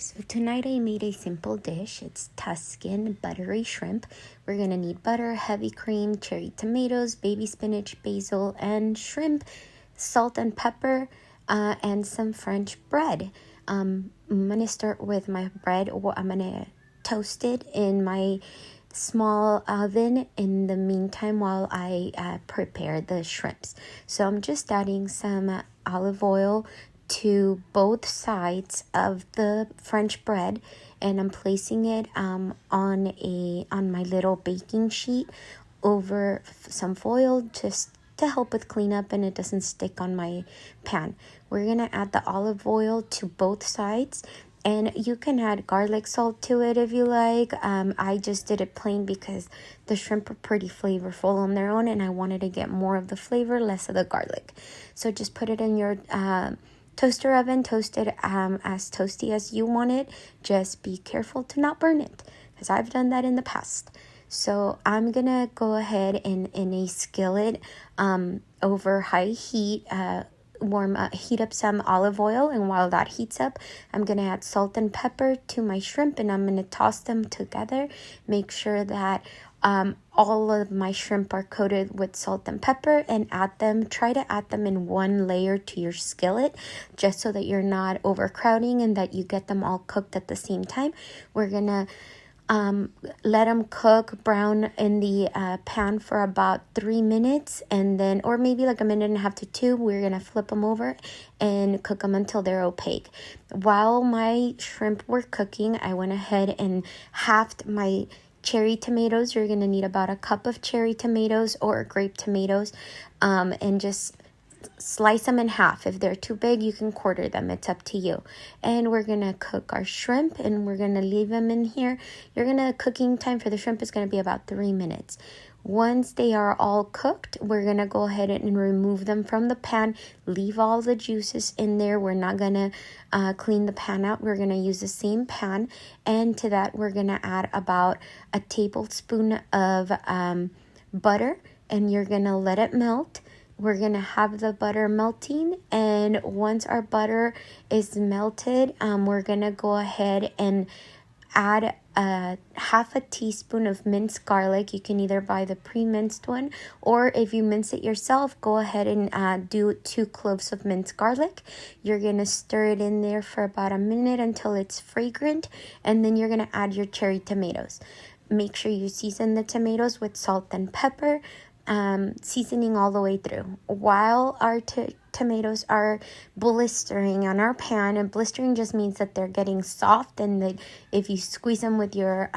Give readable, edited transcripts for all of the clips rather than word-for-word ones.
So tonight I made a simple dish. It's Tuscan buttery shrimp. We're going to need butter, heavy cream, cherry tomatoes, baby spinach, basil, and shrimp, salt and pepper, and some French bread. I'm going to start with my bread. I'm going to toast it in my small oven in the meantime while I prepare the shrimps. So I'm just adding some olive oil to both sides of the French bread, and I'm placing it on my little baking sheet over some foil just to help with cleanup and it doesn't stick on my pan. We're gonna add the olive oil to both sides, and you can add garlic salt to it if you like. I just did it plain because the shrimp are pretty flavorful on their own and I wanted to get more of the flavor, less of the garlic. So just put it in your toaster oven, toast it as toasty as you want it. Just be careful to not burn it, because I've done that in the past. So I'm gonna go ahead and in a skillet over high heat, heat up some olive oil, and while that heats up, I'm gonna add salt and pepper to my shrimp, and I'm gonna toss them together. Make sure that all of my shrimp are coated with salt and pepper, and try to add them in one layer to your skillet, just so that you're not overcrowding and that you get them all cooked at the same time. We're gonna let them cook brown in the pan for about 3 minutes, and then, or maybe like a minute and a half to 2, we're gonna flip them over and cook them until they're opaque. While my shrimp were cooking, I went ahead and halved my cherry tomatoes. You're gonna need about a cup of cherry tomatoes or grape tomatoes, and just slice them in half. If they're too big, you can quarter them. It's up to you. And we're gonna cook our shrimp, and we're gonna leave them in here. Cooking time for the shrimp is gonna be about 3 minutes. Once they are all cooked, we're gonna go ahead and remove them from the pan. Leave all the juices in there. We're not gonna clean the pan out. We're gonna use the same pan, and to that we're gonna add about a tablespoon of butter, and you're gonna let it melt. We're going to have the butter melting, and once our butter is melted, we're going to go ahead and add half a teaspoon of minced garlic. You can either buy the pre-minced one, or if you mince it yourself, go ahead and do 2 cloves of minced garlic. You're going to stir it in there for about a minute until it's fragrant, and then you're going to add your cherry tomatoes. Make sure you season the tomatoes with salt and pepper, seasoning all the way through. While our tomatoes are blistering on our pan, and blistering just means that they're getting soft, and that if you squeeze them with your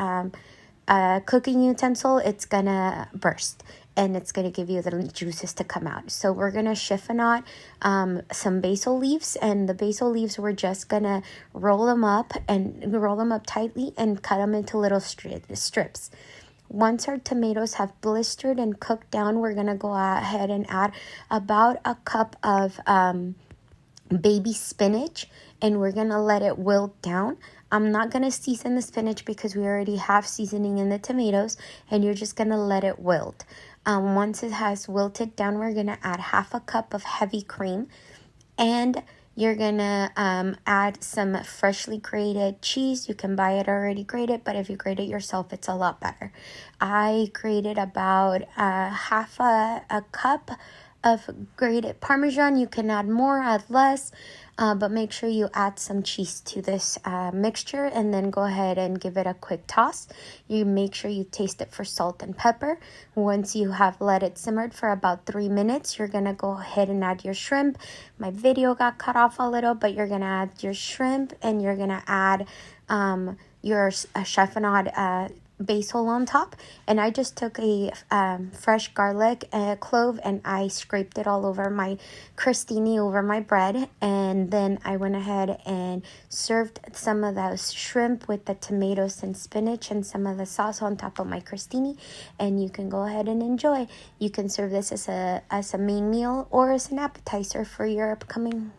cooking utensil, it's gonna burst and it's gonna give you the juices to come out. So we're gonna chiffonade some basil leaves, and the basil leaves we're just gonna roll them up tightly and cut them into little strips. Once our tomatoes have blistered and cooked down, we're going to go ahead and add about a cup of baby spinach, and we're going to let it wilt down. I'm not going to season the spinach because we already have seasoning in the tomatoes, and you're just going to let it wilt. Once it has wilted down, we're going to add half a cup of heavy cream, and you're gonna add some freshly grated cheese. You can buy it already grated, but if you grate it yourself, it's a lot better. I grated about half a cup of grated parmesan. You can add more, add less, but make sure you add some cheese to this mixture, and then go ahead and give it a quick toss. You make sure you taste it for salt and pepper. Once you have let it simmered for about 3 minutes, you're gonna go ahead and add your shrimp. My video got cut off a little, but you're gonna add your shrimp, and you're gonna add your chiffonade basil on top. And I just took a fresh garlic clove, and I scraped it all over my crostini, over my bread, and then I went ahead and served some of those shrimp with the tomatoes and spinach and some of the sauce on top of my crostini, and you can go ahead and enjoy. You can serve this as a main meal or as an appetizer for your upcoming